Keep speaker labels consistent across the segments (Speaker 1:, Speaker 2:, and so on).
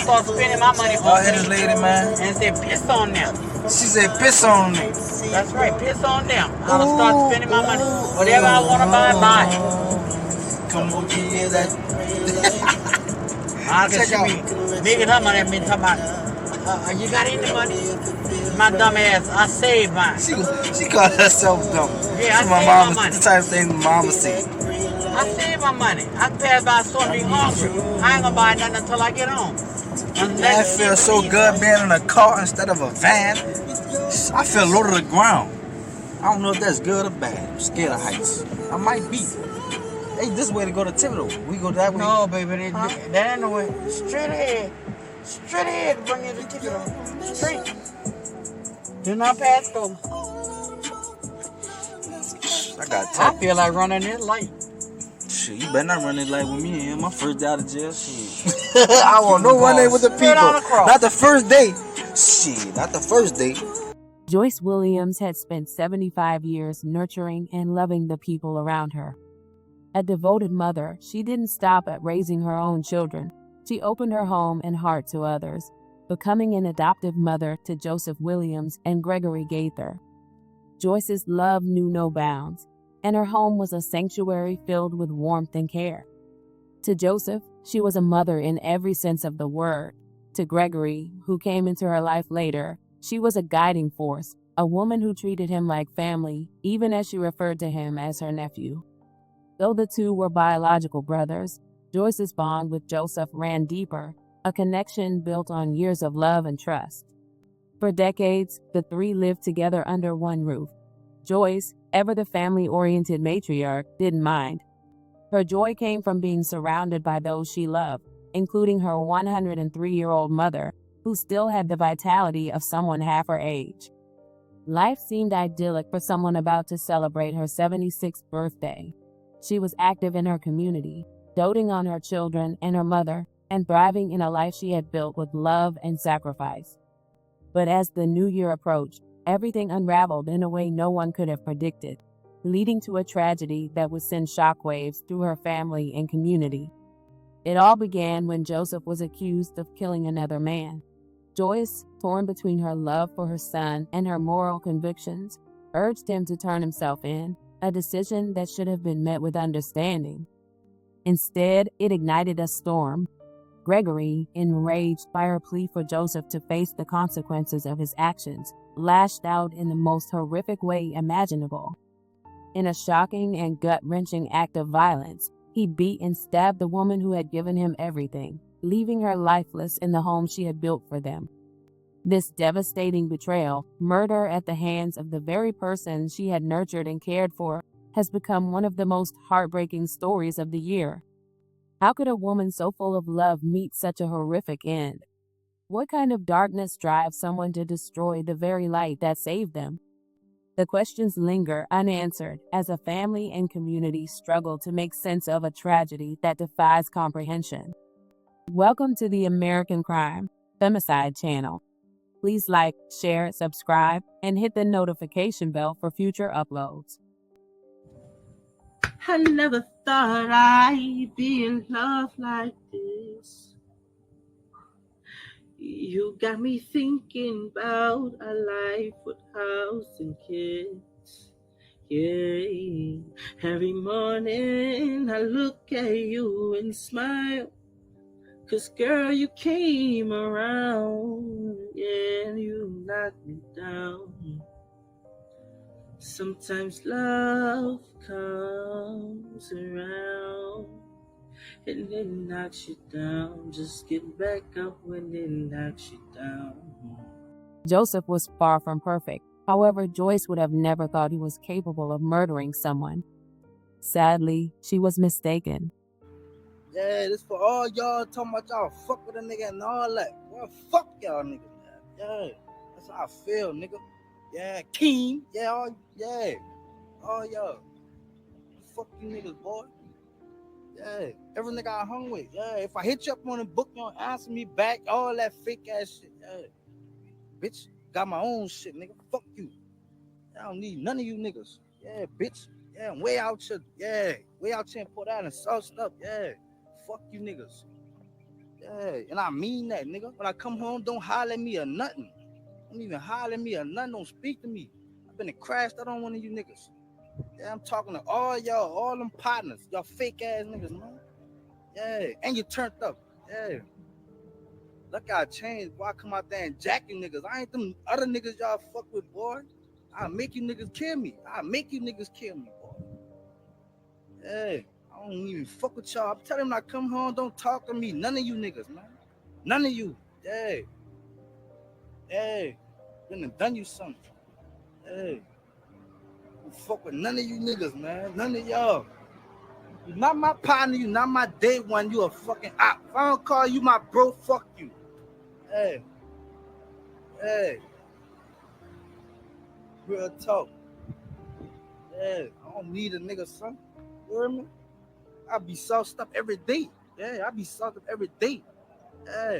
Speaker 1: start spending my money on
Speaker 2: hit this lady, man.
Speaker 1: and say piss on them.
Speaker 2: She said piss on me.
Speaker 1: That's right, piss on them. I'll start spending my money. Whatever I want to buy it.
Speaker 2: Come on, kid. That.
Speaker 1: I can see me making her money and me talking about, you got any money? My dumb ass, I saved mine.
Speaker 2: She called herself dumb.
Speaker 1: Yeah, I saved my money.
Speaker 2: The type of thing mama said.
Speaker 1: I saved my money. I can pass by a store and be hungry. I ain't gonna buy nothing until I get home.
Speaker 2: That feels so good being in a car instead of a van. I feel low to the ground. I don't know if that's good or bad. I'm scared of heights. I might be. Hey, this way to go to Thibodeau. We go that way.
Speaker 1: No, baby, that ain't the way. Straight ahead. Straight ahead to bring you to Thibodeau. Straight. Do not pass go. I feel like running this light.
Speaker 2: Shit, you better not run this light with me. Here. My first day out of jail. Shit. I want no running with the people. Not the first day. Shit, not the first day.
Speaker 3: Joyce Williams had spent 75 years nurturing and loving the people around her. A devoted mother, she didn't stop at raising her own children. She opened her home and heart to others, becoming an adoptive mother to Joseph Williams and Gregory Gaither. Joyce's love knew no bounds, and her home was a sanctuary filled with warmth and care. To Joseph, she was a mother in every sense of the word. To Gregory, who came into her life later, she was a guiding force, a woman who treated him like family, even as she referred to him as her nephew. Though the two were biological brothers, Joyce's bond with Joseph ran deeper, a connection built on years of love and trust. For decades, the three lived together under one roof. Joyce, ever the family-oriented matriarch, didn't mind. Her joy came from being surrounded by those she loved, including her 103-year-old mother, who still had the vitality of someone half her age. Life seemed idyllic for someone about to celebrate her 76th birthday. She was active in her community, doting on her children and her mother, and thriving in a life she had built with love and sacrifice. But as the new year approached, everything unraveled in a way no one could have predicted, leading to a tragedy that would send shockwaves through her family and community. It all began when Joseph was accused of killing another man. Joyce, torn between her love for her son and her moral convictions, urged him to turn himself in, a decision that should have been met with understanding. Instead, it ignited a storm. Gregory, enraged by her plea for Joseph to face the consequences of his actions, lashed out in the most horrific way imaginable. In a shocking and gut-wrenching act of violence, he beat and stabbed the woman who had given him everything, leaving her lifeless in the home she had built for them. This devastating betrayal, murder at the hands of the very person she had nurtured and cared for, has become one of the most heartbreaking stories of the year. How could a woman so full of love meet such a horrific end? What kind of darkness drives someone to destroy the very light that saved them? The questions linger unanswered as a family and community struggle to make sense of a tragedy that defies comprehension. Welcome to the American Crime Femicide channel. Please like, share, subscribe, and hit the notification bell for future uploads.
Speaker 4: I never thought I'd be in love like this. You got me thinking about a life with house and kids. Yeah, every morning I look at you and smile. 'Cause girl, you came around, yeah, and you knocked me down. Sometimes love comes around and it knocks you down. Just get back up when it knocks you down.
Speaker 3: Joseph was far from perfect. However, Joyce would have never thought he was capable of murdering someone. Sadly, she was mistaken.
Speaker 2: Yeah, this for all y'all talking about y'all fuck with a nigga and all that. Well, fuck y'all niggas, man. Yeah, that's how I feel, nigga. Yeah, Keem. Yeah, all y'all. Fuck you niggas, boy. Yeah, every nigga I hung with. Yeah, if I hit you up on the book, you don't answer me back. All that fake ass shit. Yeah, bitch, got my own shit, nigga. Fuck you. I don't need none of you niggas. Yeah, bitch. Yeah, I'm way out here. Yeah, way out here in Port Island, sauced up. Yeah. Fuck you niggas. Yeah, and I mean that, nigga. When I come home, don't holler at me or nothing. Don't even holler at me or nothing. Don't speak to me. I've been crashed out on one of you niggas. Yeah, I'm talking to all y'all, all them partners. Y'all fake ass niggas, man. Yeah, and you turned up. Yeah. Look how I changed. Boy, I come out there and jack you niggas. I ain't them other niggas y'all fuck with, boy. I'll make you niggas kill me. I'll make you niggas kill me, boy. Yeah. I don't even fuck with y'all. I'm telling them I come home, don't talk to me. None of you niggas, man. None of you. Yeah. Yeah. Been done you something. Yeah. Don't fuck with none of you niggas, man. None of y'all. You not my partner, you not my day one, you a fucking op. If I don't call you my bro, fuck you. Hey. Hey. Real talk. Yeah. I don't need a nigga, son. You hear me? I be sauced up every day. Yeah, I be sauced up every day. Yeah.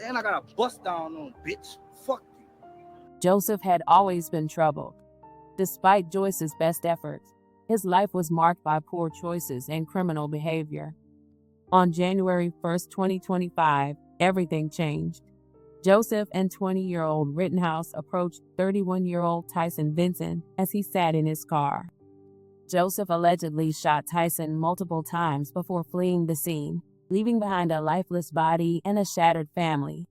Speaker 2: And I got a bust down on, bitch. Fuck you.
Speaker 3: Joseph had always been troubled. Despite Joyce's best efforts, his life was marked by poor choices and criminal behavior. On January 1st, 2025, everything changed. Joseph and 20-year-old Rittenhouse approached 31-year-old Tyson Vincent as he sat in his car. Joseph allegedly shot Tyson multiple times before fleeing the scene, leaving behind a lifeless body and a shattered family.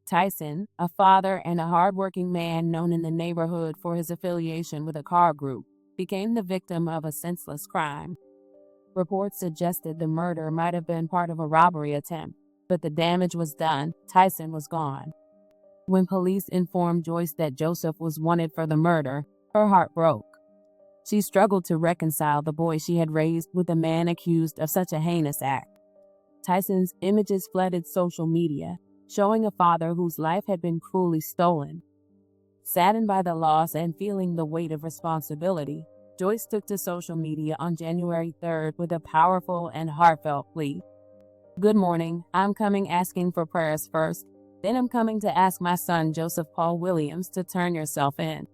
Speaker 3: Tyson, a father and a hardworking man known in the neighborhood for his affiliation with a car group, became the victim of a senseless crime. Reports suggested the murder might have been part of a robbery attempt, but the damage was done. Tyson was gone. When police informed Joyce that Joseph was wanted for the murder, her heart broke. She struggled to reconcile the boy she had raised with a man accused of such a heinous act. Tyson's images flooded social media, showing a father whose life had been cruelly stolen. Saddened by the loss and feeling the weight of responsibility, Joyce took to social media on January 3rd with a powerful and heartfelt plea. "Good morning. I'm coming asking for prayers first. Then I'm coming to ask my son, Joseph Paul Williams, to turn yourself in.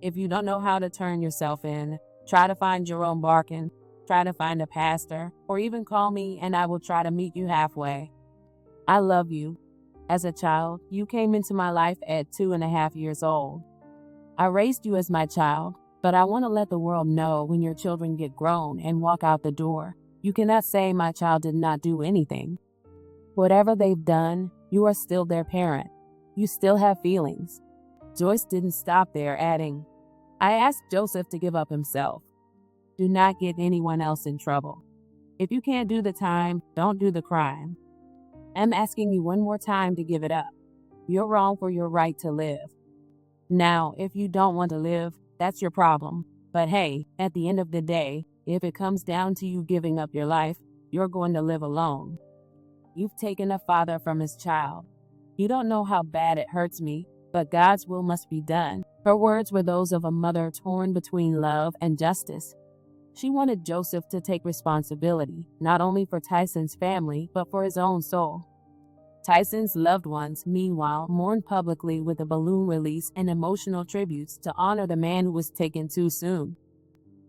Speaker 3: If you don't know how to turn yourself in, try to find Jerome Barkin, try to find a pastor, or even call me and I will try to meet you halfway. I love you. As a child, you came into my life at 2.5 years old. I raised you as my child, but I want to let the world know when your children get grown and walk out the door, you cannot say my child did not do anything. Whatever they've done, you are still their parent. You still have feelings." Joyce didn't stop there, adding, "I asked Joseph to give up himself. Do not get anyone else in trouble. If you can't do the time, don't do the crime. I'm asking you one more time to give it up. You're wrong for your right to live. Now, if you don't want to live, that's your problem. But hey, at the end of the day, if it comes down to you giving up your life, you're going to live alone. You've taken a father from his child. You don't know how bad it hurts me, but God's will must be done." Her words were those of a mother torn between love and justice. She wanted Joseph to take responsibility, not only for Tyson's family, but for his own soul. Tyson's loved ones, meanwhile, mourned publicly with a balloon release and emotional tributes to honor the man who was taken too soon.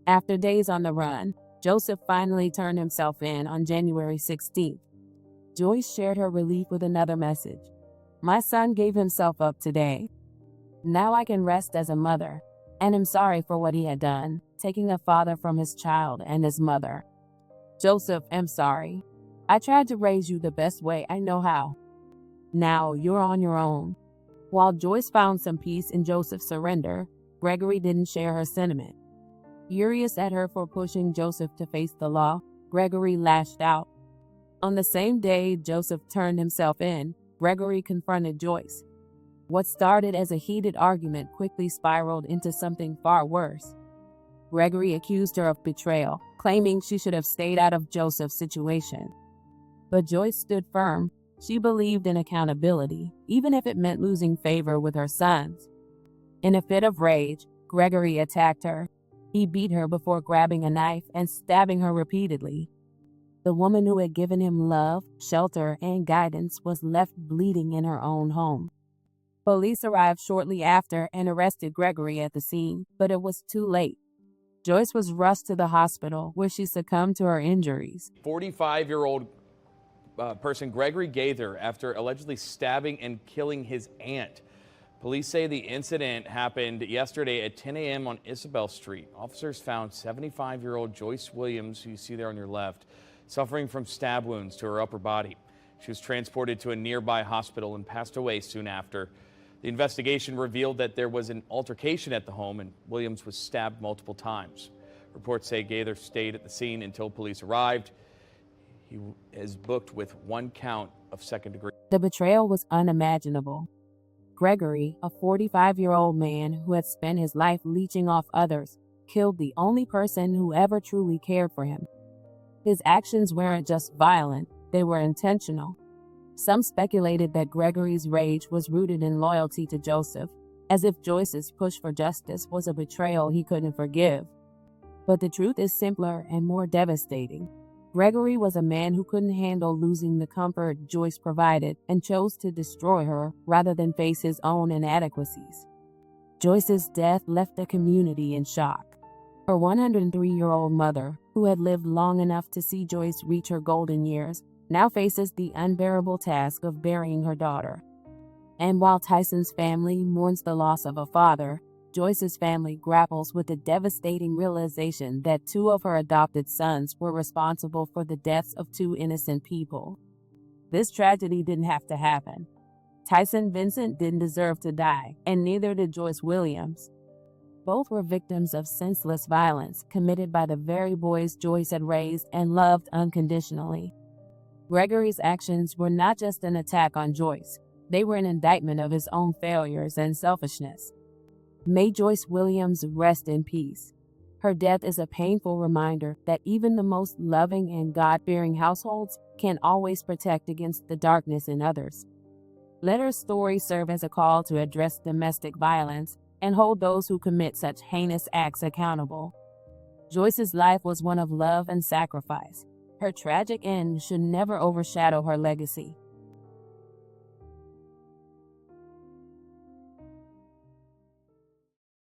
Speaker 3: After days on the run, Joseph finally turned himself in on January 16th. Joyce shared her relief with another message. "My son gave himself up today. Now I can rest as a mother, and am sorry for what he had done, taking a father from his child and his mother. Joseph, I'm sorry. I tried to raise you the best way I know how. Now you're on your own." While Joyce found some peace in Joseph's surrender, Gregory didn't share her sentiment. Furious at her for pushing Joseph to face the law, Gregory lashed out. On the same day Joseph turned himself in, Gregory confronted Joyce. What started as a heated argument quickly spiraled into something far worse. Gregory accused her of betrayal, claiming she should have stayed out of Joseph's situation. But Joyce stood firm. She believed in accountability, even if it meant losing favor with her sons. In a fit of rage, Gregory attacked her. He beat her before grabbing a knife and stabbing her repeatedly. The woman who had given him love, shelter, and guidance was left bleeding in her own home. Police arrived shortly after and arrested Gregory at the scene, but it was too late. Joyce was rushed to the hospital where she succumbed to her injuries.
Speaker 5: 45-year-old person Gregory Gaither after allegedly stabbing and killing his aunt. Police say the incident happened yesterday at 10 a.m. on Isabel Street. Officers found 75-year-old Joyce Williams, who you see there on your left, suffering from stab wounds to her upper body. She was transported to a nearby hospital and passed away soon after. The investigation revealed that there was an altercation at the home and Williams was stabbed multiple times. Reports say Gaither stayed at the scene until police arrived. He is booked with 1 count of second-degree.
Speaker 3: The betrayal was unimaginable. Gregory, a 45-year-old man who had spent his life leeching off others, killed the only person who ever truly cared for him. His actions weren't just violent, they were intentional. Some speculated that Gregory's rage was rooted in loyalty to Joseph, as if Joyce's push for justice was a betrayal he couldn't forgive. But the truth is simpler and more devastating. Gregory was a man who couldn't handle losing the comfort Joyce provided and chose to destroy her rather than face his own inadequacies. Joyce's death left the community in shock. Her 103-year-old mother, who had lived long enough to see Joyce reach her golden years, now faces the unbearable task of burying her daughter. And while Tyson's family mourns the loss of a father, Joyce's family grapples with the devastating realization that 2 of her adopted sons were responsible for the deaths of 2 innocent people. This tragedy didn't have to happen. Tyson Vincent didn't deserve to die, and neither did Joyce Williams. Both were victims of senseless violence committed by the very boys Joyce had raised and loved unconditionally. Gregory's actions were not just an attack on Joyce, they were an indictment of his own failures and selfishness. May Joyce Williams rest in peace. Her death is a painful reminder that even the most loving and God-fearing households can't always protect against the darkness in others. Let her story serve as a call to address domestic violence and hold those who commit such heinous acts accountable. Joyce's life was one of love and sacrifice. Her tragic end should never overshadow her legacy.